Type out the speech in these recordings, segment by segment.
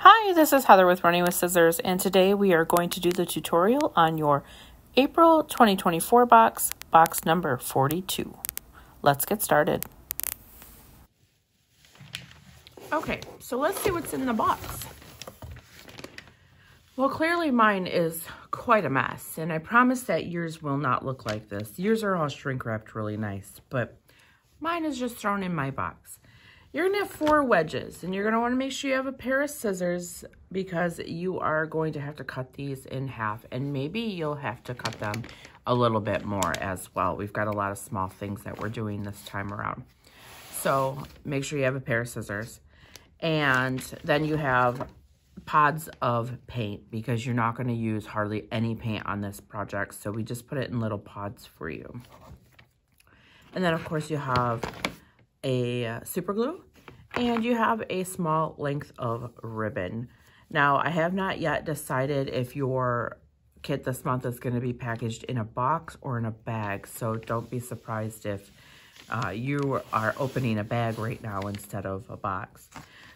Hi, this is Heather with Running with Scissors, and today we are going to do the tutorial on your April 2024 box number 42. Let's get started. Okay, so let's see what's in the box. Well, clearly mine is quite a mess, and I promise that yours will not look like this. Yours are all shrink wrapped really nice, but mine is just thrown in my box. You're gonna have 4 wedges, and you're gonna wanna make sure you have a pair of scissors because you are going to have to cut these in half, and maybe you'll have to cut them a little bit more as well. We've got a lot of small things that we're doing this time around. So make sure you have a pair of scissors. And then you have pods of paint because you're not gonna use hardly any paint on this project. So we just put it in little pods for you. And then of course you have a super glue, and you have a small length of ribbon. Now, I have not yet decided if your kit this month is going to be packaged in a box or in a bag, so don't be surprised if you are opening a bag right now instead of a box.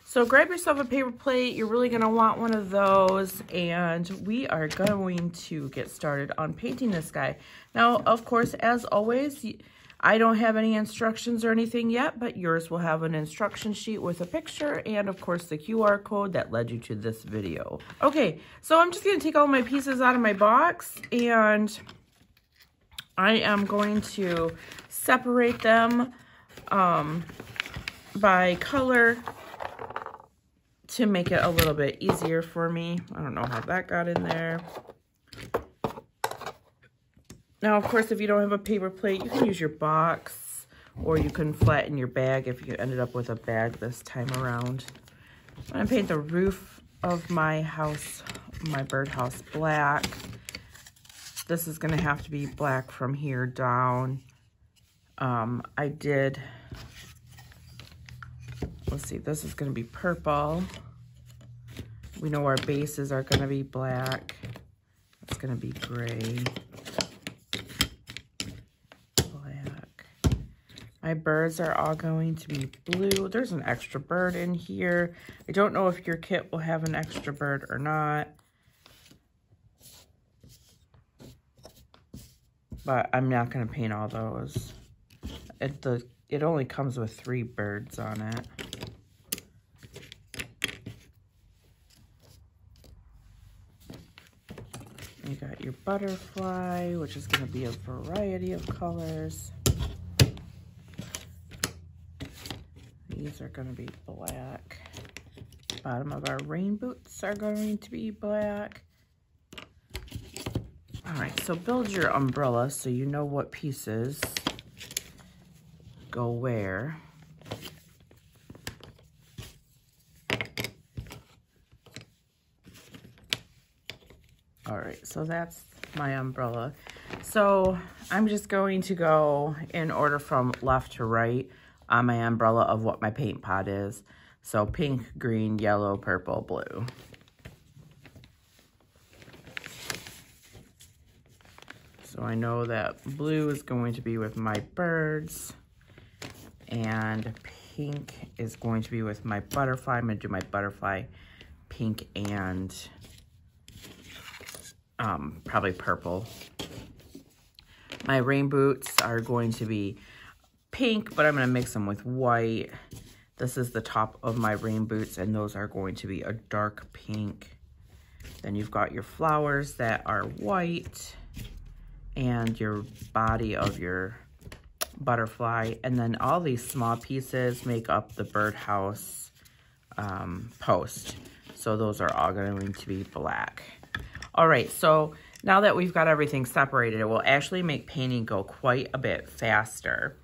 So grab yourself a paper plate. You're really going to want one of those, and we are going to get started on painting this guy. Now, of course, as always, I don't have any instructions or anything yet, but yours will have an instruction sheet with a picture and, of course, the QR code that led you to this video. Okay, so I'm just going to take all my pieces out of my box, and I am going to separate them by color to make it a little bit easier for me. I don't know how that got in there. Now, of course, if you don't have a paper plate, you can use your box, or you can flatten your bag if you ended up with a bag this time around. I'm going to paint the roof of my house, my birdhouse, black. This is going to have to be black from here down. Let's see, this is going to be purple. We know our bases are going to be black. It's going to be gray. My birds are all going to be blue. There's an extra bird in here. I don't know if your kit will have an extra bird or not, but I'm not going to paint all those. It only comes with 3 birds on it. You got your butterfly, which is going to be a variety of colors. These are going to be black. Bottom of our rain boots are going to be black. All right, so build your umbrella so you know what pieces go where. All right, so that's my umbrella. So I'm just going to go in order from left to right on my umbrella of what my paint pot is. So pink, green, yellow, purple, blue. So I know that blue is going to be with my birds, and pink is going to be with my butterfly. I'm going to do my butterfly pink and probably purple. My rain boots are going to be pink, but I'm going to mix them with white. This is the top of my rain boots, and those are going to be a dark pink. Then you've got your flowers that are white, and your body of your butterfly, and then all these small pieces make up the birdhouse post. So those are all going to be black. All right, so now that we've got everything separated, it will actually make painting go quite a bit faster.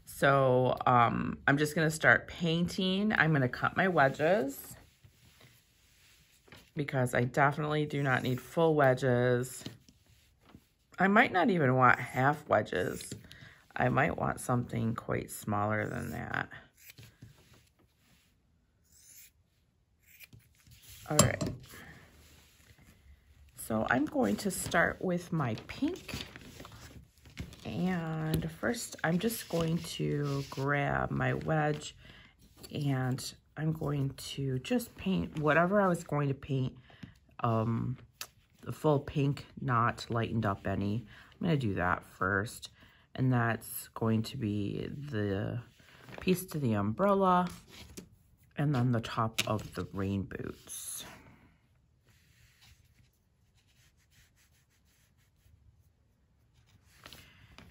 So I'm just going to start painting. I'm going to cut my wedges because I definitely do not need full wedges. I might not even want half wedges. I might want something quite smaller than that. All right. So I'm going to start with my pink. And first, I'm just going to grab my wedge, and I'm going to just paint whatever I was going to paint, the full pink, not lightened up any. I'm going to do that first, and that's going to be the piece to the umbrella, and then the top of the rain boots.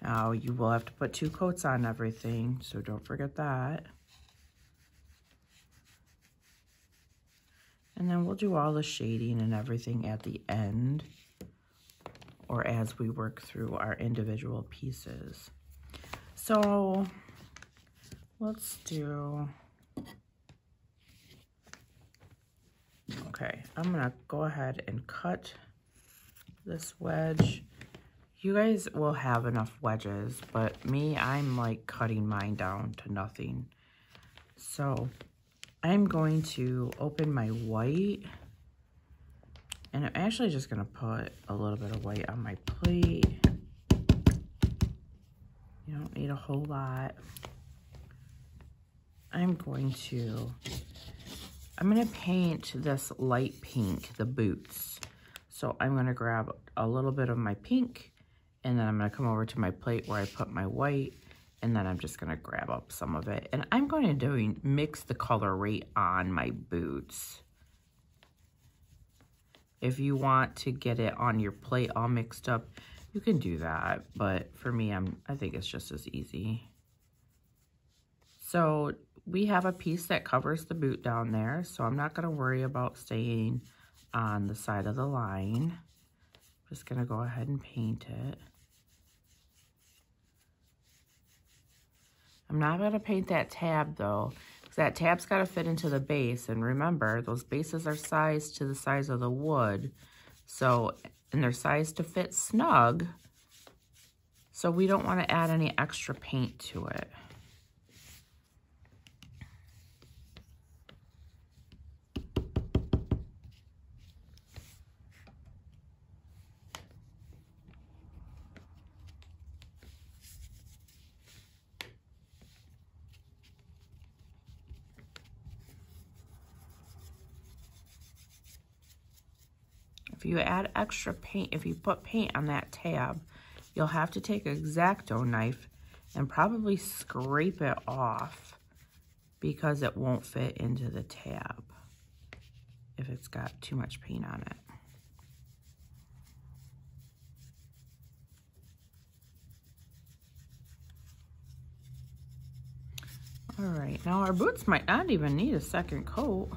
Now, you will have to put 2 coats on everything, so don't forget that. And then we'll do all the shading and everything at the end, or as we work through our individual pieces. So let's do, okay, I'm gonna go ahead and cut this wedge. You guys will have enough wedges, but me, I'm like cutting mine down to nothing. So I'm going to open my white, and I'm actually just gonna put a little bit of white on my plate. You don't need a whole lot. I'm gonna paint this light pink, the boots. So I'm gonna grab a little bit of my pink, and then I'm gonna come over to my plate where I put my white, and then I'm just gonna grab up some of it. And I'm going to mix the color right on my boots. If you want to get it on your plate all mixed up, you can do that. But for me, I think it's just as easy. So we have a piece that covers the boot down there, so I'm not gonna worry about staying on the side of the line. Just gonna go ahead and paint it. I'm not gonna paint that tab though, because that tab's gotta fit into the base. And remember, those bases are sized to the size of the wood. So, and they're sized to fit snug. So we don't wanna add any extra paint to it. If you add extra paint, if you put paint on that tab, you'll have to take an X-Acto knife and probably scrape it off because it won't fit into the tab if it's got too much paint on it. All right, now our boots might not even need a second coat.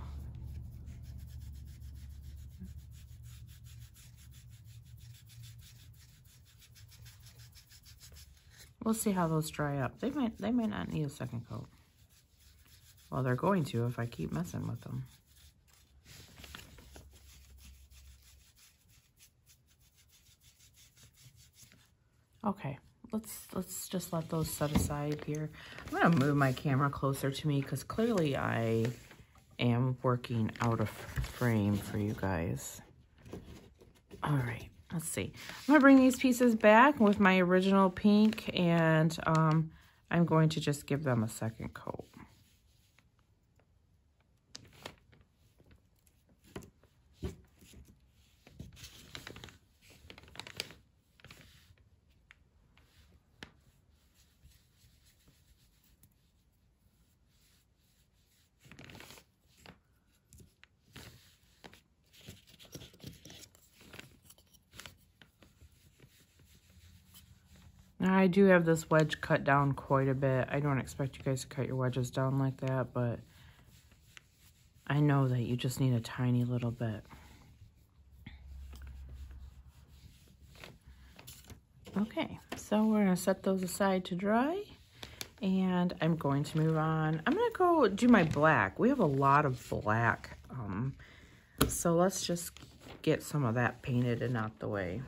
We'll see how those dry up. They might not need a second coat. Well, they're going to if I keep messing with them. Okay, let's just let those set aside here. I'm gonna move my camera closer to me because clearly I am working out of frame for you guys. All right. Let's see. I'm going to bring these pieces back with my original pink, and I'm going to just give them a second coat. Now, I do have this wedge cut down quite a bit. I don't expect you guys to cut your wedges down like that, but I know that you just need a tiny little bit. Okay, so we're gonna set those aside to dry, and I'm going to move on. I'm gonna go do my black. We have a lot of black, so let's just get some of that painted and out the way.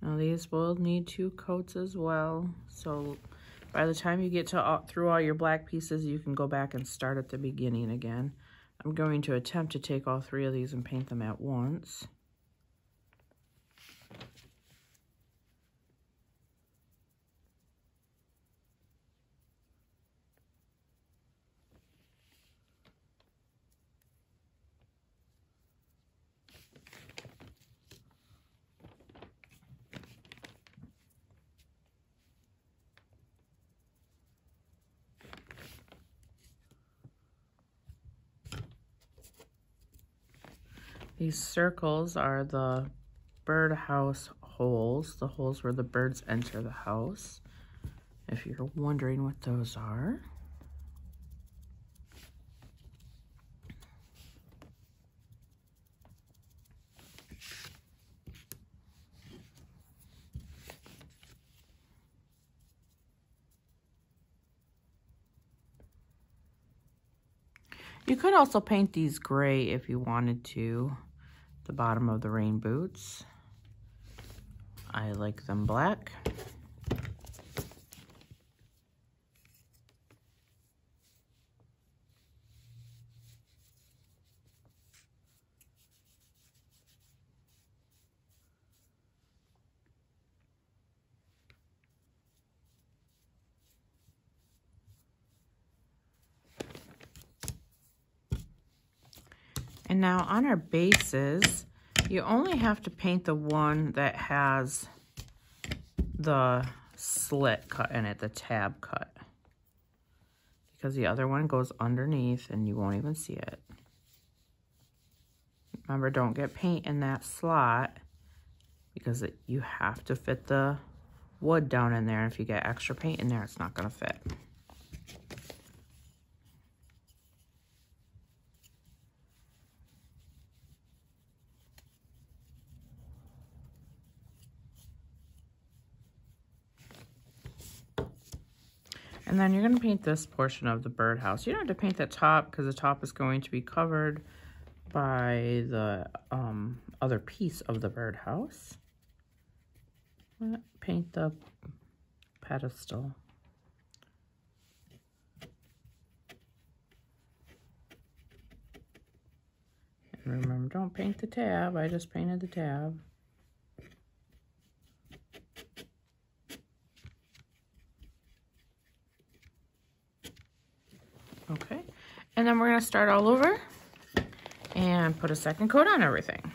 Now these will need 2 coats as well, so by the time you get to through all your black pieces, you can go back and start at the beginning again. I'm going to attempt to take all 3 of these and paint them at once. These circles are the birdhouse holes, the holes where the birds enter the house, if you're wondering what those are. You could also paint these gray if you wanted to, the bottom of the rain boots. I like them black. And now on our bases, you only have to paint the one that has the slit cut in it, the tab cut. Because the other one goes underneath and you won't even see it. Remember, don't get paint in that slot because you have to fit the wood down in there. If you get extra paint in there, it's not going to fit. And then you're going to paint this portion of the birdhouse. You don't have to paint the top because the top is going to be covered by the other piece of the birdhouse. Paint the pedestal. And remember, don't paint the tab. I just painted the tab. Okay, and then we're going to start all over and put a second coat on everything.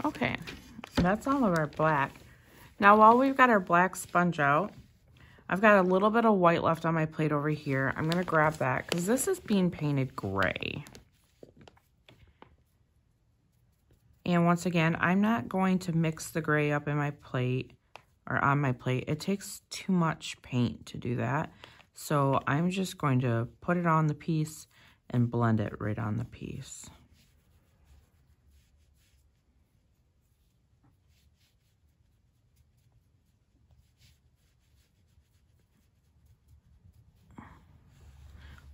Okay, that's all of our black. Now, while we've got our black sponge out, I've got a little bit of white left on my plate over here. I'm going to grab that because this is being painted gray. And once again, I'm not going to mix the gray up in my plate or on my plate. It takes too much paint to do that. So I'm just going to put it on the piece and blend it right on the piece.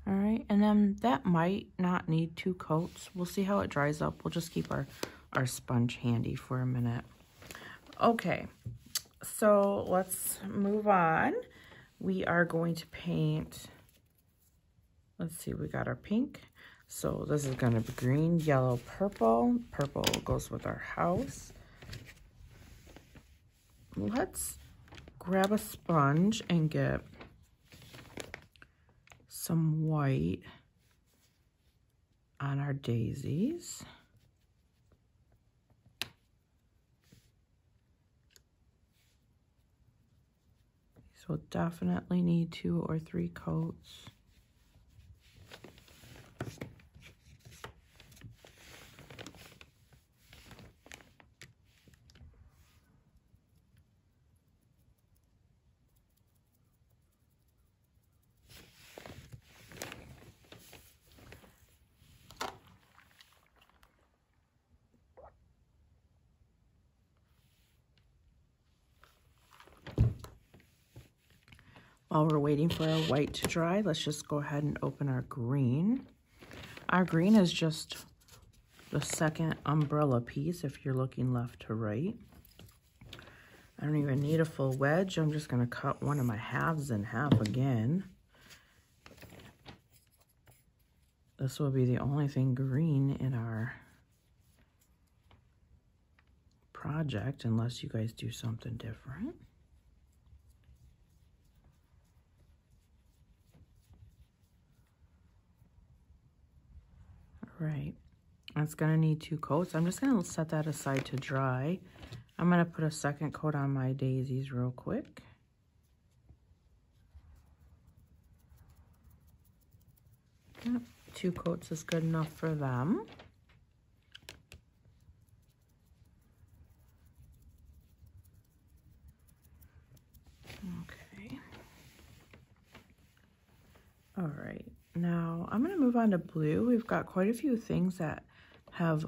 All right, and then that might not need 2 coats. We'll see how it dries up. We'll just keep our sponge handy for a minute. Okay, so let's move on. We are going to paint, let's see, we got our pink. So this is gonna be green, yellow, purple. Purple goes with our house. Let's grab a sponge and get some white on our daisies. These will definitely need 2 or 3 coats. While we're waiting for our white to dry, let's just go ahead and open our green. Our green is just the second umbrella piece if you're looking left to right. I don't even need a full wedge. I'm just going to cut one of my halves in half again. This will be the only thing green in our project unless you guys do something different. Right, that's gonna need 2 coats. I'm just gonna set that aside to dry. I'm gonna put a second coat on my daisies real quick. Yep, 2 coats is good enough for them. Okay. All right. Now, I'm going to move on to blue. We've got quite a few things that have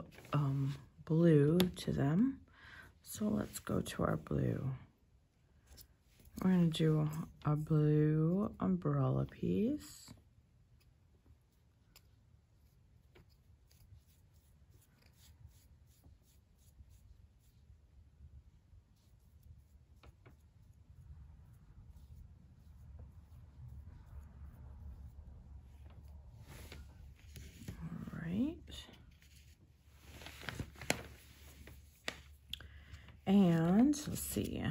blue to them. So let's go to our blue. We're going to do a blue umbrella piece. And let's see,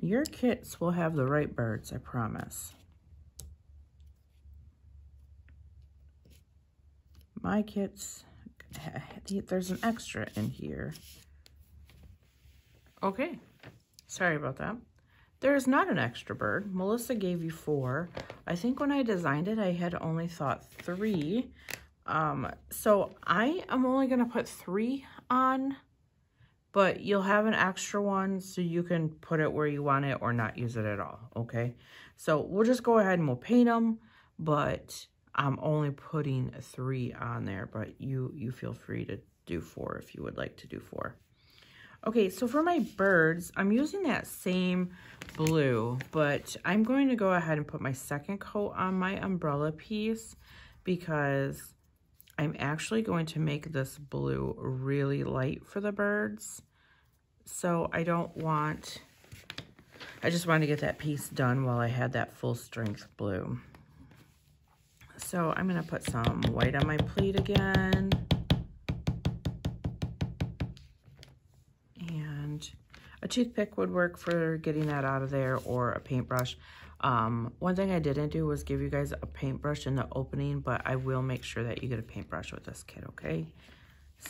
your kits will have the right birds, I promise. My kits, there's an extra in here. Okay, sorry about that. There's not an extra bird. Melissa gave you 4. I think when I designed it, I had only thought 3. So I am only gonna put 3 on, but you'll have an extra one so you can put it where you want it or not use it at all, okay? So we'll just go ahead and we'll paint them, but I'm only putting 3 on there, but you feel free to do 4 if you would like to do 4. Okay, so for my birds, I'm using that same blue, but I'm going to go ahead and put my second coat on my umbrella piece because I'm actually going to make this blue really light for the birds. So I just wanted to get that piece done while I had that full strength blue. So I'm gonna put some white on my pleat again. And a toothpick would work for getting that out of there, or a paintbrush. One thing I didn't do was give you guys a paintbrush in the opening, but I will make sure that you get a paintbrush with this kit, okay?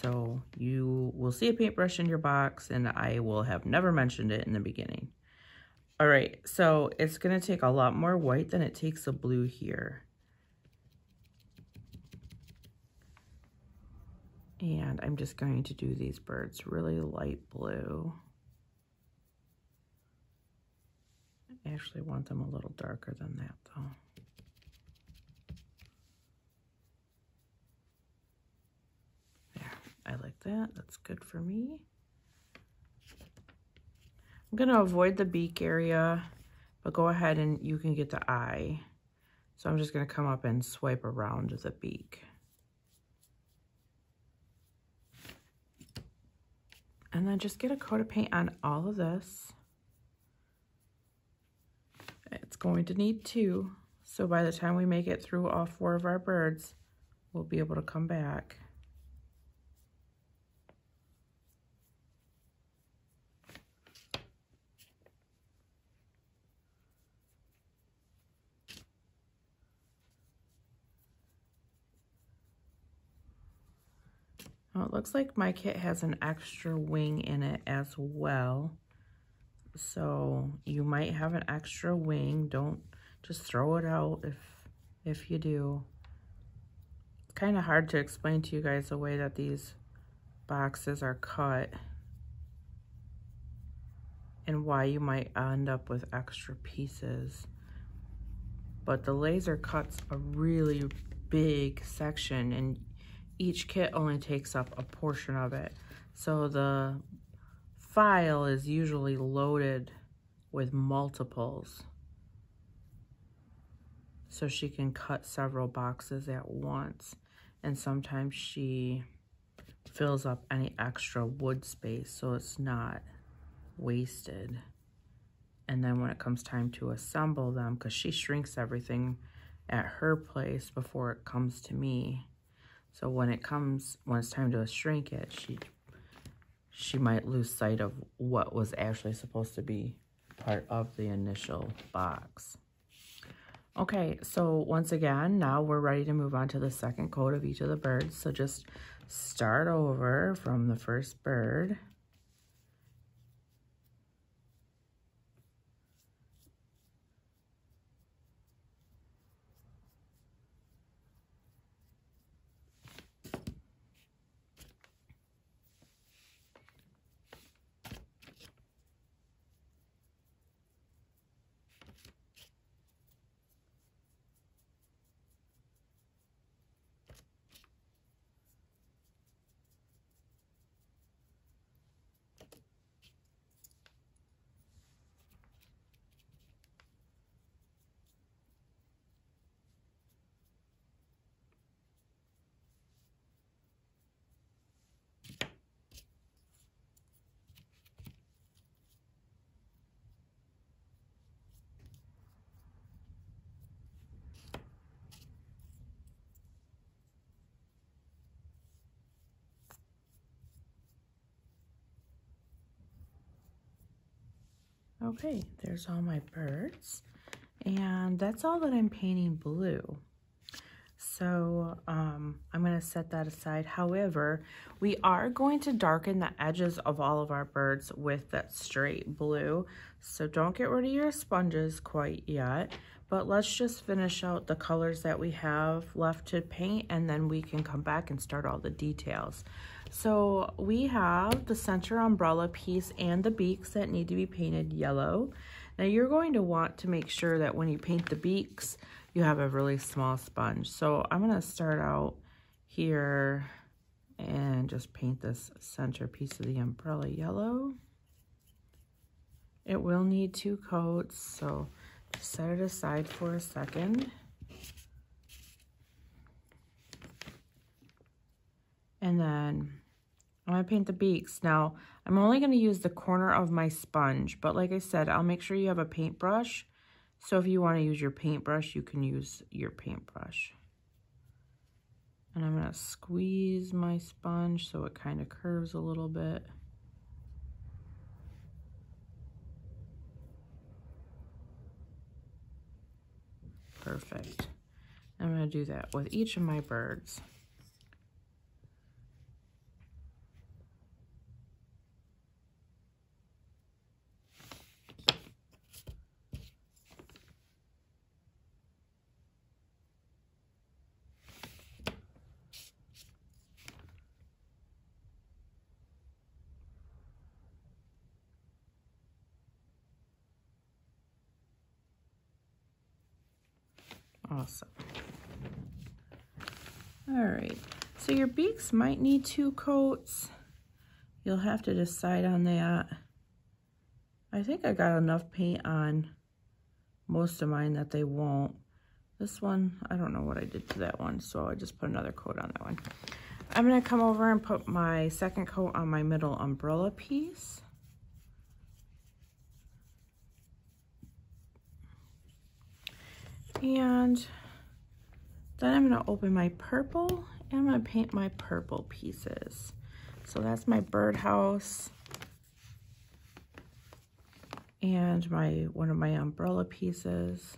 So you will see a paintbrush in your box, and I will have never mentioned it in the beginning. All right, so it's gonna take a lot more white than it takes a blue here. And I'm just going to do these birds really light blue. I actually want them a little darker than that though. like that. That's good for me. I'm going to avoid the beak area, but go ahead and you can get the eye. So I'm just going to come up and swipe around the beak. And then just get a coat of paint on all of this. It's going to need 2. So by the time we make it through all 4 of our birds, we'll be able to come back. Now it looks like my kit has an extra wing in it as well. So you might have an extra wing. Don't just throw it out if you do. It's kind of hard to explain to you guys the way that these boxes are cut and why you might end up with extra pieces. But the laser cuts a really big section and each kit only takes up a portion of it. So the file is usually loaded with multiples. So she can cut several boxes at once. And sometimes she fills up any extra wood space so it's not wasted. And then when it comes time to assemble them, because she shrinks everything at her place before it comes to me. So when it's time to shrink it, she might lose sight of what was actually supposed to be part of the initial box. Okay, so once again, now we're ready to move on to the second coat of each of the birds. So just start over from the first bird. Okay, there's all my birds. And that's all that I'm painting blue. So I'm going to set that aside. However, we are going to darken the edges of all of our birds with that straight blue. So don't get rid of your sponges quite yet. But let's just finish out the colors that we have left to paint, and then we can come back and start all the details. So we have the center umbrella piece and the beaks that need to be painted yellow. Now you're going to want to make sure that when you paint the beaks, you have a really small sponge. So I'm going to start out here and just paint this center piece of the umbrella yellow. It will need 2 coats, so just set it aside for a second. And then I'm going to paint the beaks. Now, I'm only going to use the corner of my sponge, but like I said, I'll make sure you have a paintbrush. So if you want to use your paintbrush, you can use your paintbrush. And I'm going to squeeze my sponge so it kind of curves a little bit. Perfect. I'm going to do that with each of my birds. Awesome. All right, So your beaks might need 2 coats. You'll have to decide on that. I think I got enough paint on most of mine that they won't. This one, I don't know what I did to that one, so I just put another coat on that one. I'm gonna come over and put my second coat on my middle umbrella piece. And then I'm gonna open my purple and I'm gonna paint my purple pieces. So that's my birdhouse and one of my umbrella pieces.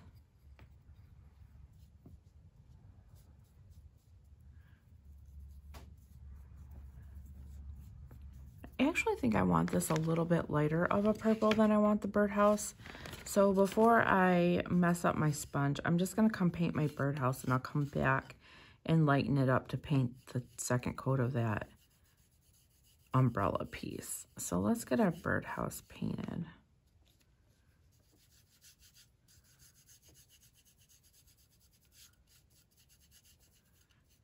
I actually think I want this a little bit lighter of a purple than I want the birdhouse. So before I mess up my sponge, I'm just gonna come paint my birdhouse and I'll come back and lighten it up to paint the second coat of that umbrella piece. So let's get our birdhouse painted.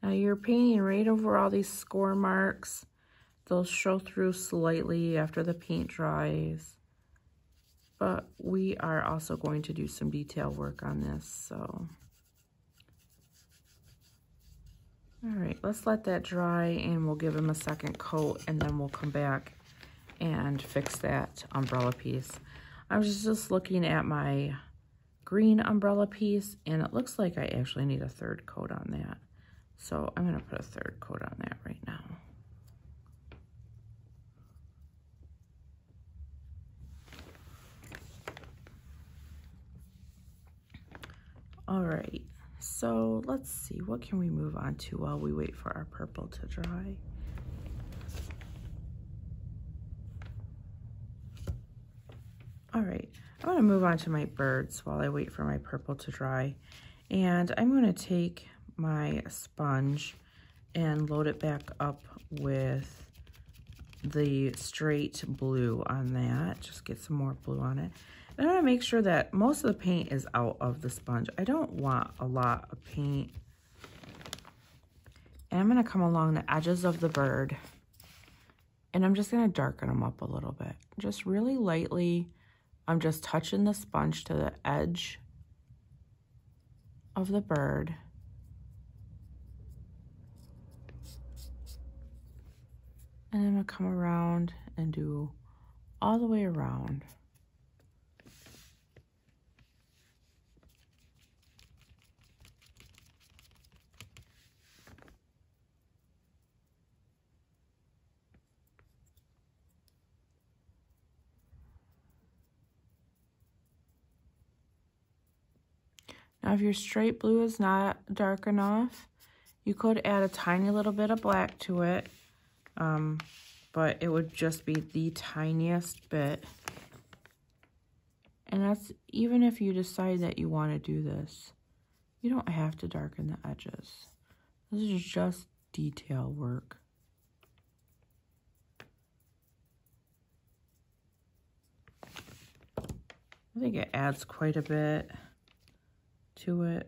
Now you're painting right over all these score marks. They'll show through slightly after the paint dries, but we are also going to do some detail work on this, so. All right, let's let that dry and we'll give him a second coat and then we'll come back and fix that umbrella piece. I was just looking at my green umbrella piece and it looks like I actually need a third coat on that. So I'm gonna put a third coat on that right now. All right, so let's see, what can we move on to while we wait for our purple to dry? All right, I'm gonna move on to my birds while I wait for my purple to dry. And I'm gonna take my sponge and load it back up with the straight blue on that. Just get some more blue on it. I'm gonna make sure that most of the paint is out of the sponge. I don't want a lot of paint. And I'm gonna come along the edges of the bird and I'm just gonna darken them up a little bit. Just really lightly, I'm just touching the sponge to the edge of the bird. And then I'm gonna come around and do all the way around. Now, if your straight blue is not dark enough, you could add a tiny little bit of black to it, but it would just be the tiniest bit. And that's even if you decide that you want to do this. You don't have to darken the edges. This is just detail work. I think it adds quite a bit to it.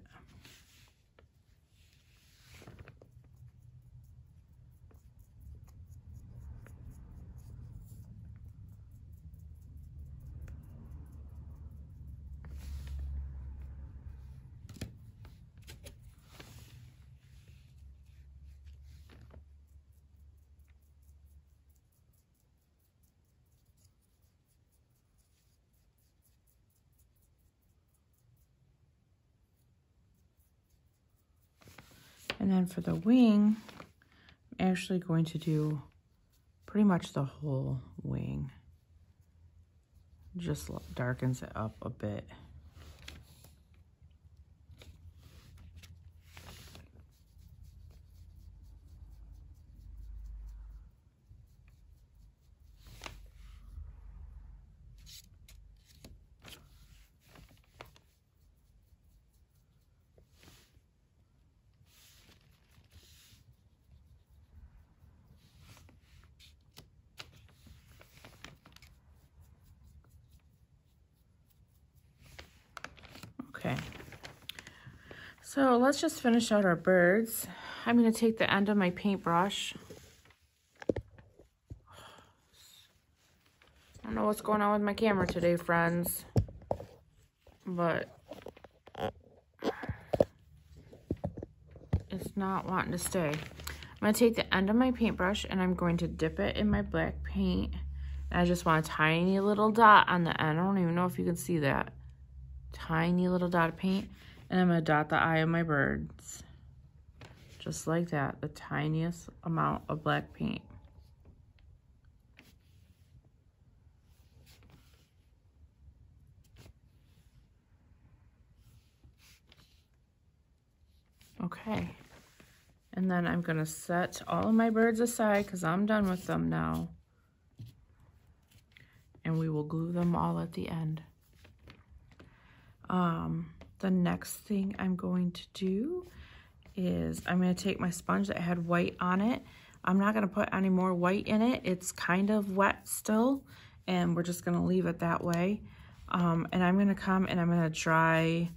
And then for the wing, I'm actually going to do pretty much the whole wing. Just darkens it up a bit. Okay, So let's just finish out our birds. I'm going to take the end of my paintbrush. I don't know what's going on with my camera today, friends, but it's not wanting to stay. I'm going to take the end of my paintbrush and I'm going to dip it in my black paint. And I just want a tiny little dot on the end. I don't even know if you can see that. Tiny little dot of paint. And I'm going to dot the eye of my birds. Just like that. The tiniest amount of black paint. Okay. And then I'm going to set all of my birds aside because I'm done with them now. And we will glue them all at the end. The next thing I'm going to do is I'm going to take my sponge that had white on it. I'm not going to put any more white in it. It's kind of wet still, and we're just going to leave it that way. And I'm going to come and I'm going to dry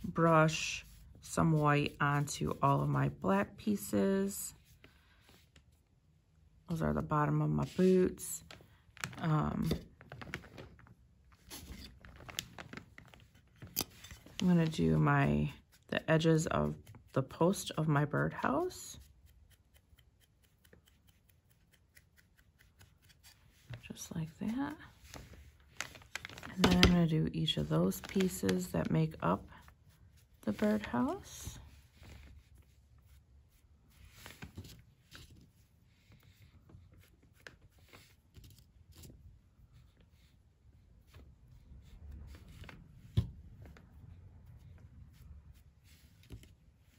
brush some white onto all of my black pieces. Those are the bottom of my boots. I'm going to do the edges of the post of my birdhouse. Just like that. And then I'm going to do each of those pieces that make up the birdhouse.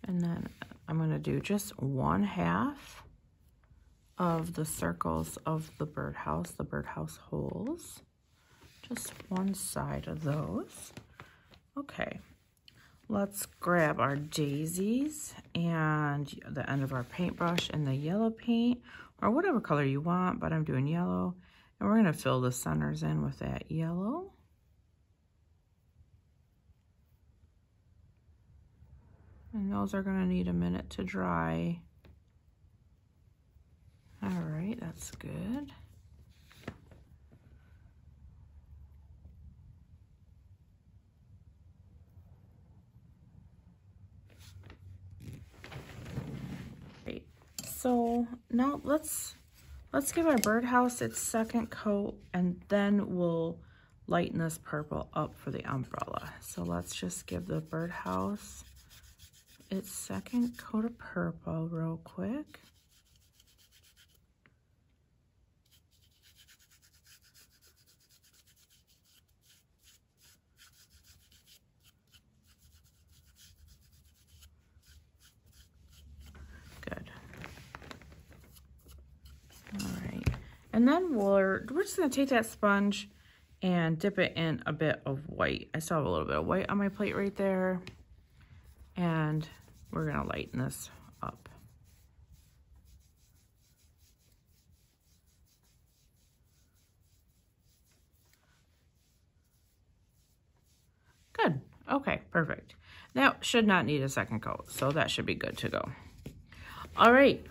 And then I'm going to do just 1/2 of the circles of the birdhouse holes. Just one side of those. Okay, let's grab our daisies and the end of our paintbrush and the yellow paint, or whatever color you want, but I'm doing yellow. And we're going to fill the centers in with that yellow. And those are going to need a minute to dry. All right, that's good. Great. So now let's give our birdhouse its second coat, and then we'll lighten this purple up for the umbrella. So let's just give the birdhouse its second coat of purple real quick. Good. All right. And then we're just going to take that sponge and dip it in a bit of white. I still have a little bit of white on my plate right there. And we're going to lighten this up. Good. Okay, perfect. Now, should not need a second coat, so that should be good to go. All right.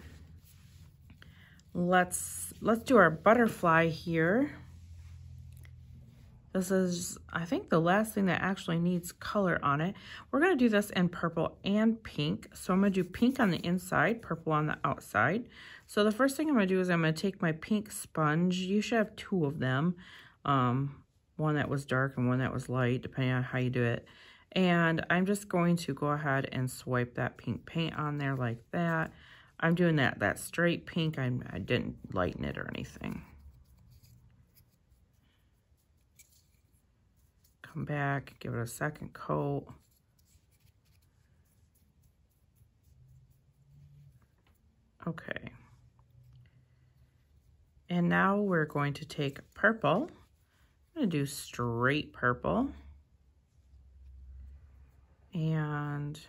Let's do our butterfly here. This is, I think, the last thing that actually needs color on it. We're going to do this in purple and pink. So I'm going to do pink on the inside, purple on the outside. So the first thing I'm going to do is I'm going to take my pink sponge. You should have 2 of them. One that was dark and one that was light, depending on how you do it. And I'm just going to go ahead and swipe that pink paint on there like that. I'm doing that straight pink. I didn't lighten it or anything. Come back, give it a second coat. Okay. And now we're going to take purple. I'm going to do straight purple. And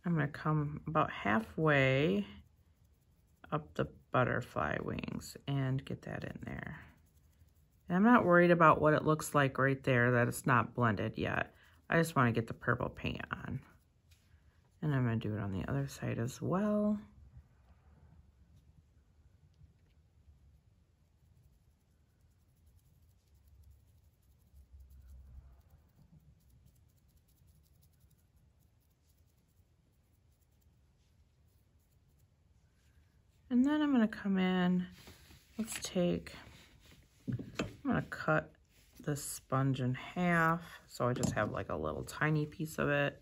I'm going to come about halfway up the butterfly wings and get that in there. And I'm not worried about what it looks like right there, that it's not blended yet. I just want to get the purple paint on. And I'm going to do it on the other side as well. And then I'm going to come in, I'm going to cut this sponge in half, so I just have like a little tiny piece of it.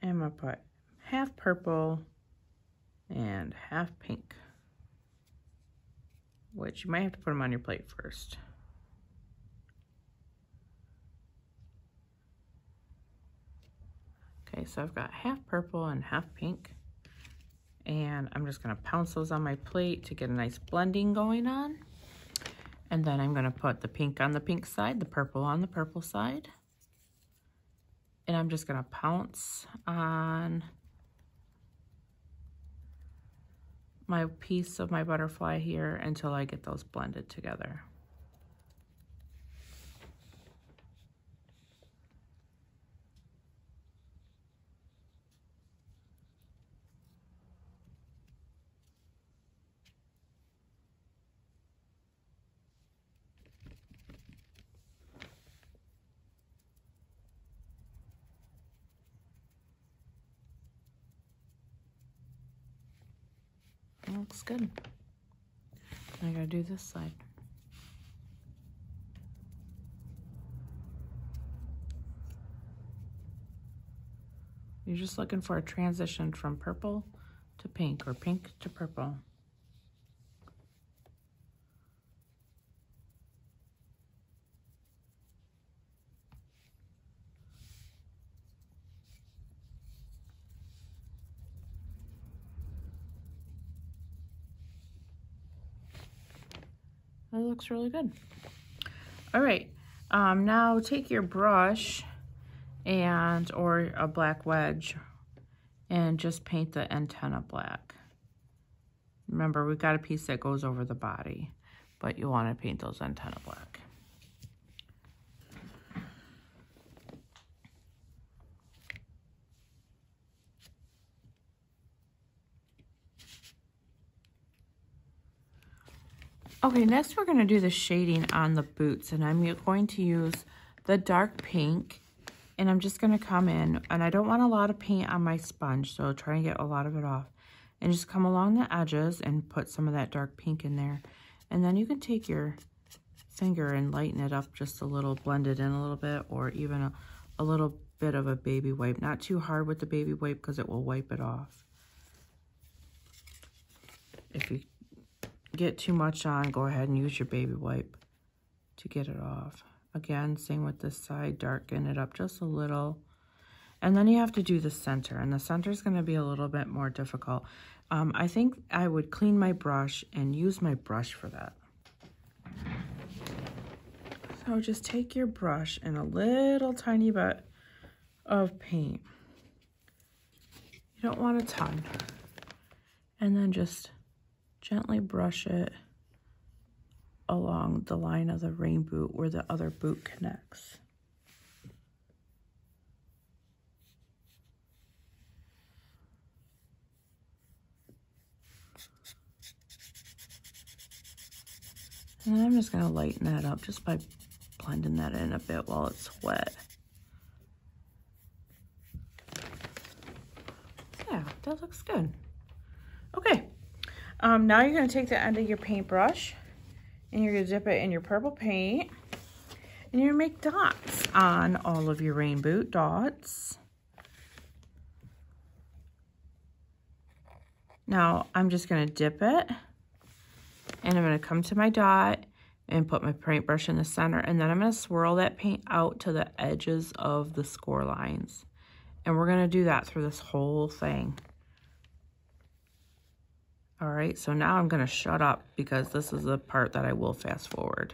And I'm going to put half purple and half pink, which you might have to put them on your plate first. Okay, so I've got half purple and half pink, and I'm just gonna pounce those on my plate to get a nice blending going on. And then I'm gonna put the pink on the pink side, the purple on the purple side. And I'm just gonna pounce on my piece of my butterfly here until I get those blended together. That looks good. I gotta do this side. You're just looking for a transition from purple to pink or pink to purple. That looks really good. All right, now take your brush or a black wedge and just paint the antenna black. Remember, we've got a piece that goes over the body, but you want to paint those antenna black. Okay, next we're going to do the shading on the boots, and I'm going to use the dark pink, and I'm just going to come in, and I don't want a lot of paint on my sponge, so I'll try and get a lot of it off, and just come along the edges and put some of that dark pink in there. And then you can take your finger and lighten it up just a little, blend it in a little bit, or even a little bit of a baby wipe. Not too hard with the baby wipe because it will wipe it off. If you get too much on, go ahead and use your baby wipe to get it off. Again, same with this side, darken it up just a little. And then you have to do the center, and the center is going to be a little bit more difficult. I think I would clean my brush and use my brush for that. So just take your brush and a little tiny bit of paint. You don't want a ton. And then just gently brush it along the line of the rain boot where the other boot connects. And then I'm just going to lighten that up just by blending that in a bit while it's wet. Yeah, that looks good. Okay. Now you're going to take the end of your paintbrush and you're going to dip it in your purple paint, and you're going to make dots on all of your rain boot dots. Now I'm just going to dip it, and I'm going to come to my dot and put my paintbrush in the center, and then I'm going to swirl that paint out to the edges of the score lines. And we're going to do that through this whole thing. All right, so now I'm going to shut up because this is the part that I will fast forward.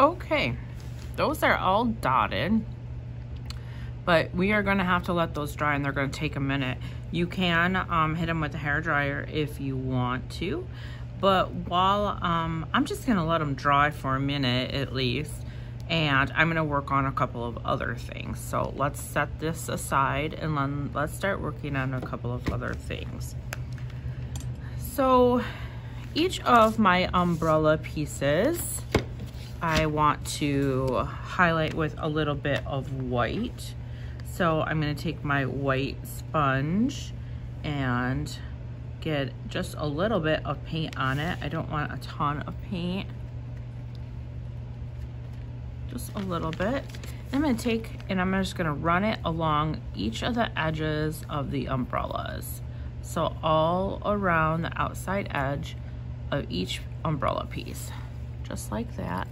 Okay, those are all dotted, but we are gonna have to let those dry and they're gonna take a minute. You can hit them with a hair dryer if you want to, but while I'm just gonna let them dry for a minute at least, and I'm gonna work on a couple of other things. So let's set this aside and then let's start working on a couple of other things. So each of my umbrella pieces, I want to highlight with a little bit of white. So I'm gonna take my white sponge and get just a little bit of paint on it. I don't want a ton of paint, just a little bit. I'm gonna take, and I'm just gonna run it along each of the edges of the umbrellas. So all around the outside edge of each umbrella piece, just like that.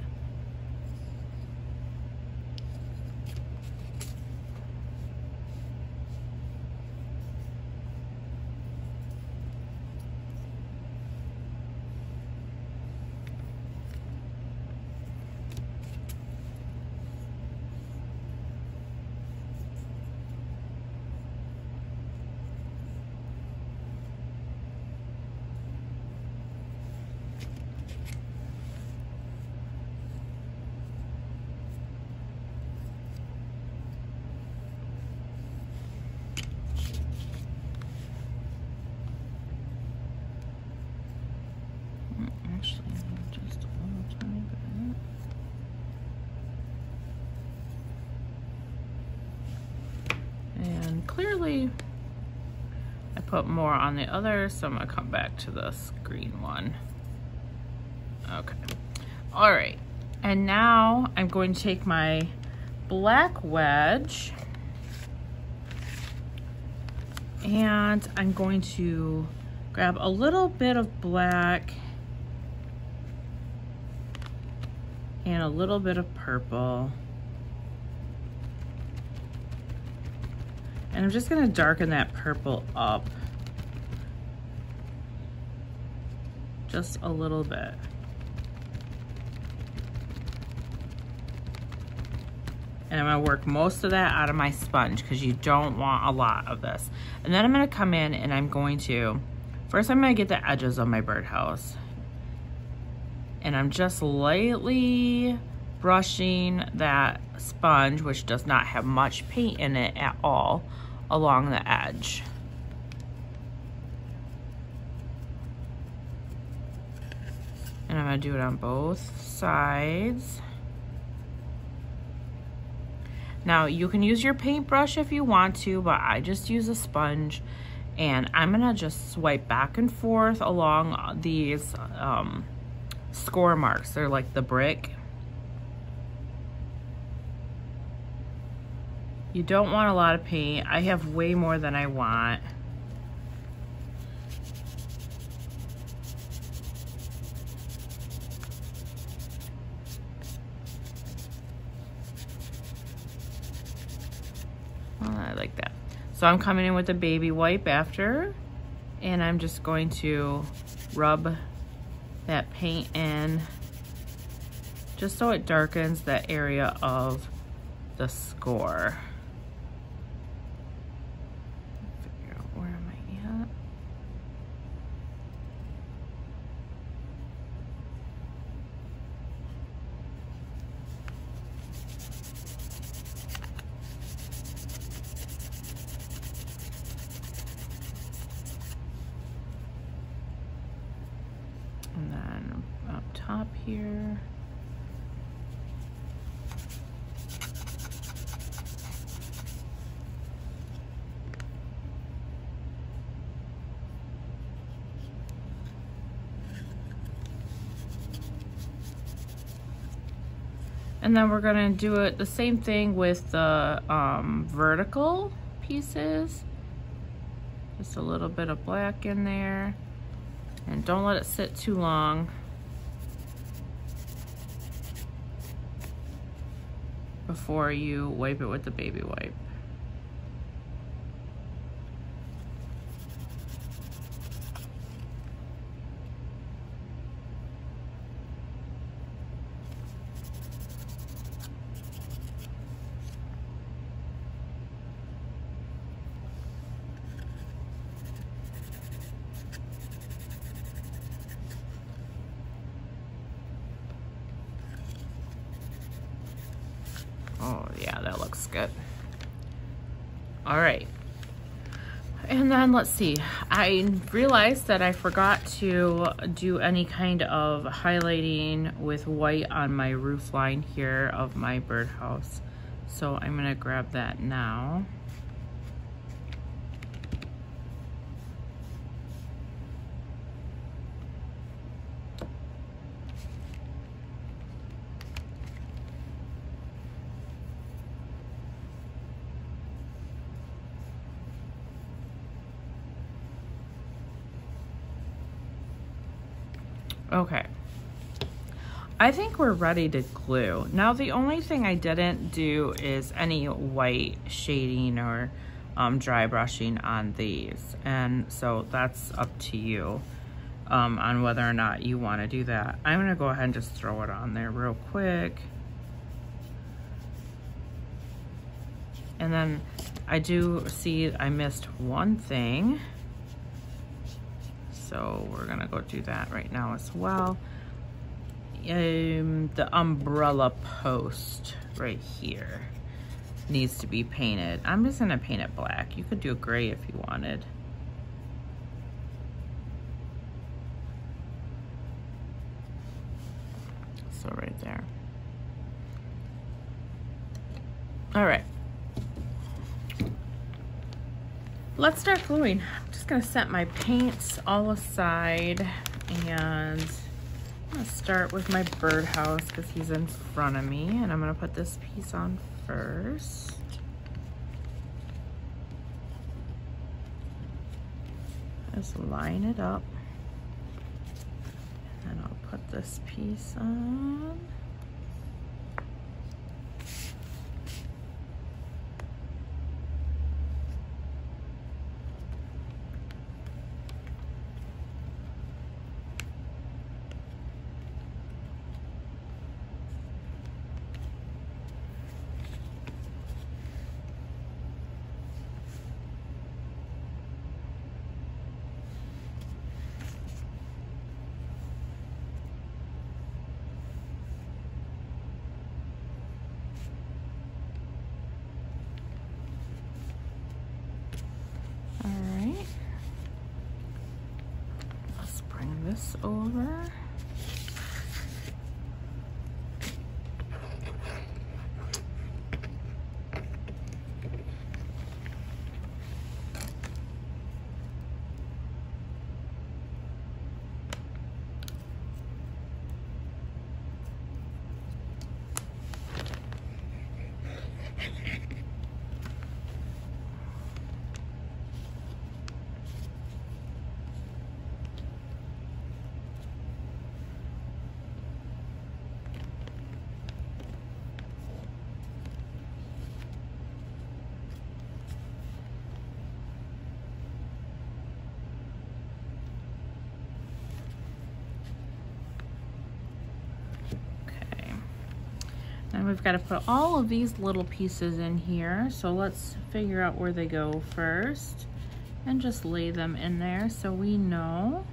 Actually, just a little tiny bit. And clearly, I put more on the other, so I'm gonna come back to this green one. Okay. All right. And now I'm going to take my black wedge and I'm going to grab a little bit of black and a little bit of purple. And I'm just gonna darken that purple up just a little bit. And I'm gonna work most of that out of my sponge because you don't want a lot of this. And then I'm gonna come in and I'm going to, first I'm gonna get the edges of my birdhouse. And I'm just lightly brushing that sponge, which does not have much paint in it at all, along the edge. And I'm gonna do it on both sides. Now you can use your paintbrush if you want to, but I just use a sponge and I'm gonna just swipe back and forth along these score marks. They're like the brick. You don't want a lot of paint. I have way more than I want. Well, I like that. So I'm coming in with a baby wipe after, and I'm just going to rub that paint in just so it darkens the area of the score. Figure out where am I at? And then up top here. And then we're gonna do it the same thing with the vertical pieces. Just a little bit of black in there. And don't let it sit too long. Before you wipe it with the baby wipe. Yeah, that looks good. All right. And then let's see, I realized that I forgot to do any kind of highlighting with white on my roof line here of my birdhouse. So I'm gonna grab that now. Okay, I think we're ready to glue. Now the only thing I didn't do is any white shading or dry brushing on these. And so that's up to you on whether or not you want to do that. I'm gonna go ahead and just throw it on there real quick. And then I do see I missed one thing. So we're gonna go do that right now as well. The umbrella post right here needs to be painted. I'm just gonna paint it black. You could do gray if you wanted. So right there. All right. Let's start gluing. I'm just gonna set my paints all aside and I'm gonna start with my birdhouse because he's in front of me, and I'm gonna put this piece on first. Just line it up. And then I'll put this piece on. This over. And we've got to put all of these little pieces in here. So let's figure out where they go first and just lay them in there so we know.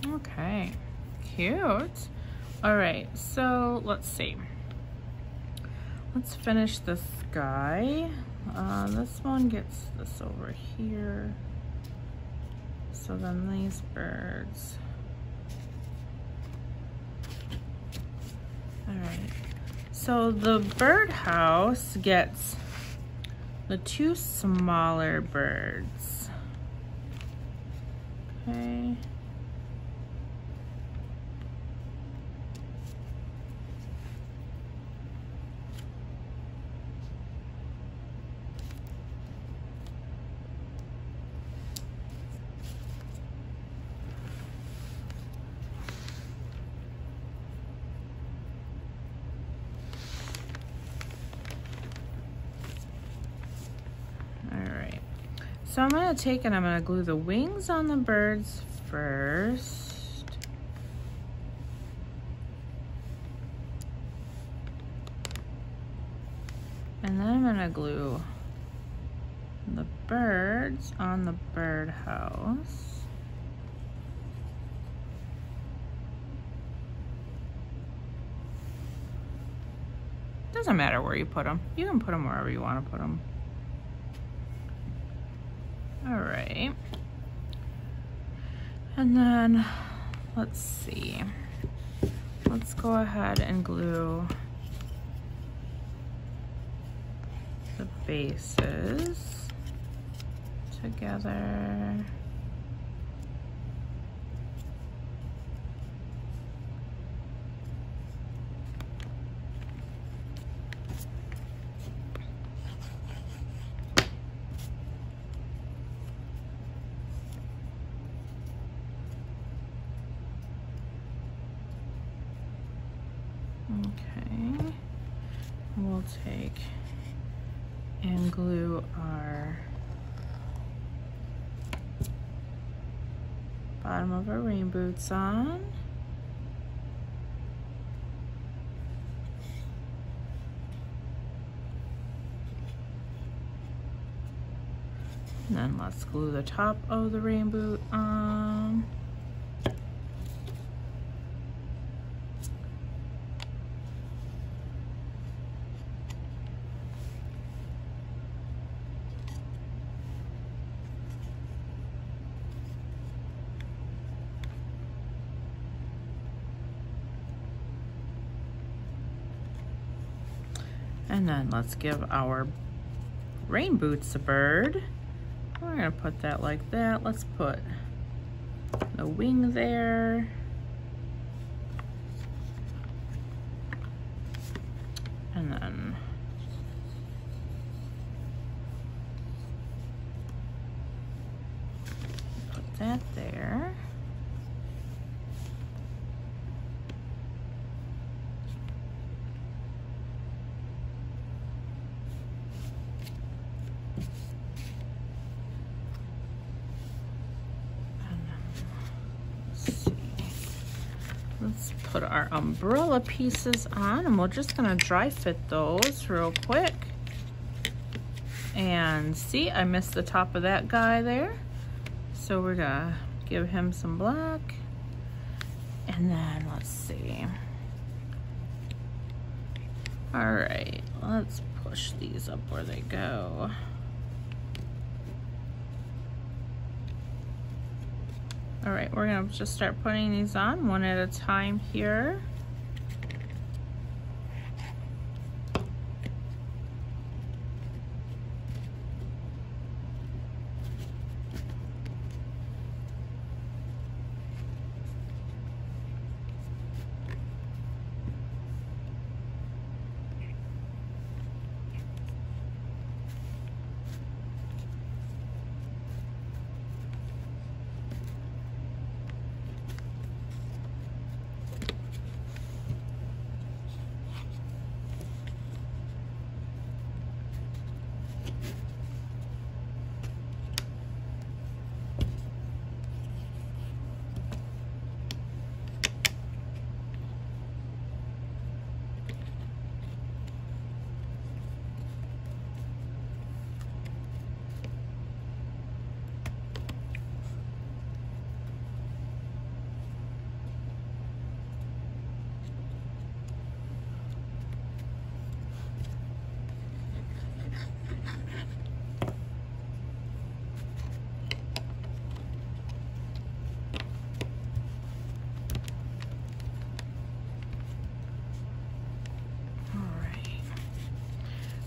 Okay, cute. All right, so let's see. Let's finish this guy. This one gets this over here. So then these birds. All right, So the birdhouse gets the 2 smaller birds. Okay. So I'm gonna take and I'm gonna glue the wings on the birds first. And then I'm gonna glue the birds on the birdhouse. Doesn't matter where you put them. You can put them wherever you want to put them. All right. And then, let's see. Let's go ahead and glue the bases together. Okay, we'll take and glue our bottom of our rain boots on. And then let's glue the top of the rain boot on. And then let's give our rain boots a bird. We're gonna put that like that. Let's put the wing there. And then put that there. Let's put our umbrella pieces on, and we're just gonna dry fit those real quick. And see, I missed the top of that guy there. So we're gonna give him some black. And then let's see. All right, let's push these up where they go. All right, we're gonna just start putting these on one at a time here.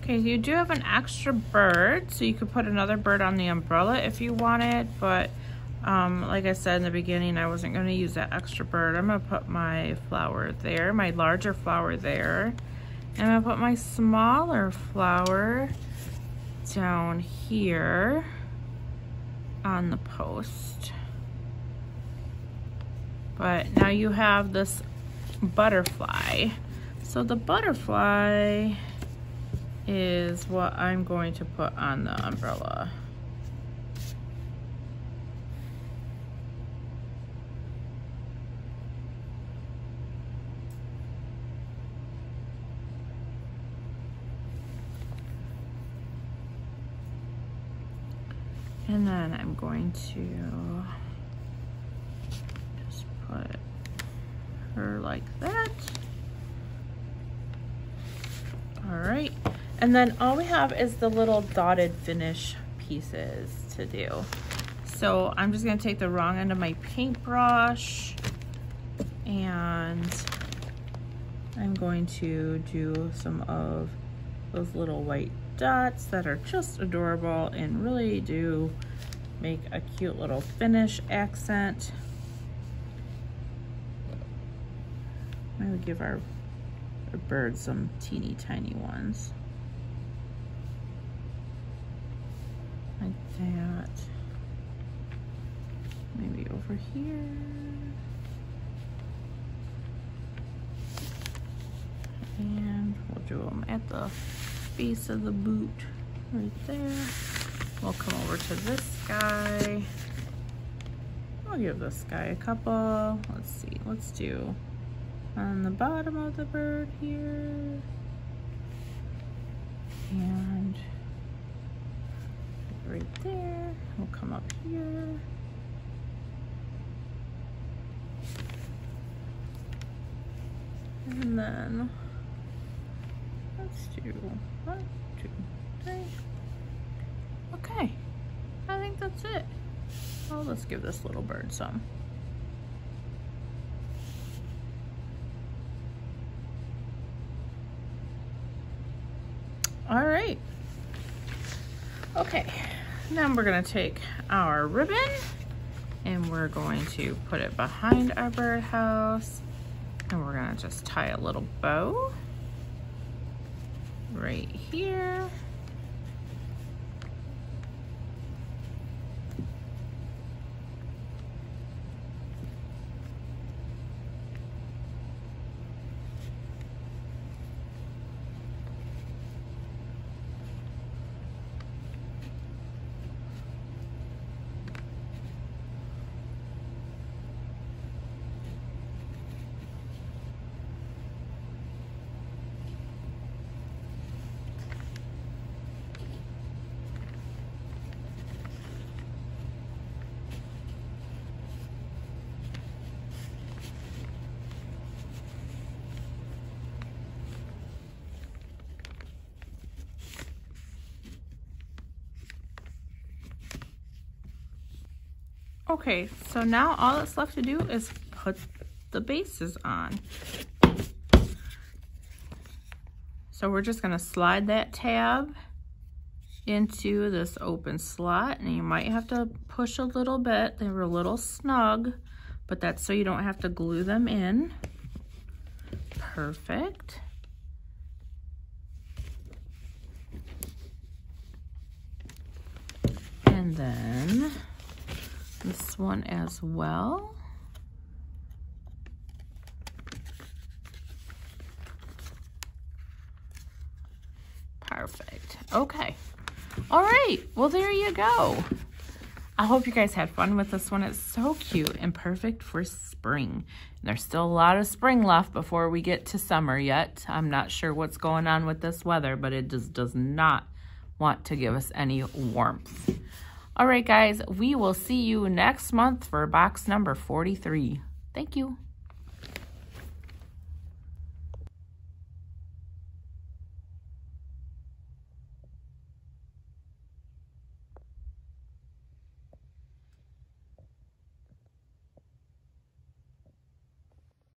Okay, you do have an extra bird, so you could put another bird on the umbrella if you wanted, but like I said in the beginning, I wasn't going to use that extra bird. I'm going to put my flower there, my larger flower there. And I'm going to put my smaller flower down here on the post. But now you have this butterfly. So the butterfly is what I'm going to put on the umbrella. And then I'm going to just put her like that. All right. And then all we have is the little dotted finish pieces to do. So I'm just gonna take the wrong end of my paintbrush and I'm going to do some of those little white dots that are just adorable and really do make a cute little finish accent. I would give our bird some teeny tiny ones. Like that. Maybe over here. And we'll do them at the base of the boot right there. We'll come over to this guy. I'll give this guy a couple. Let's see, let's do on the bottom of the bird here. And right there. We'll come up here. And then let's do 1, 2, 3. Okay, I think that's it. Well, let's give this little bird some. All right. Okay, now we're gonna take our ribbon and we're going to put it behind our birdhouse. And we're gonna just tie a little bow right here. Okay, so now all that's left to do is put the bases on. So we're just gonna slide that tab into this open slot, and you might have to push a little bit. They were a little snug, but that's so you don't have to glue them in. Perfect. And then this one as well. Perfect. Okay. All right. Well, there you go. I hope you guys had fun with this one. It's so cute and perfect for spring. There's still a lot of spring left before we get to summer yet. I'm not sure what's going on with this weather, but it just does not want to give us any warmth. All right, guys, we will see you next month for box number 43. Thank you.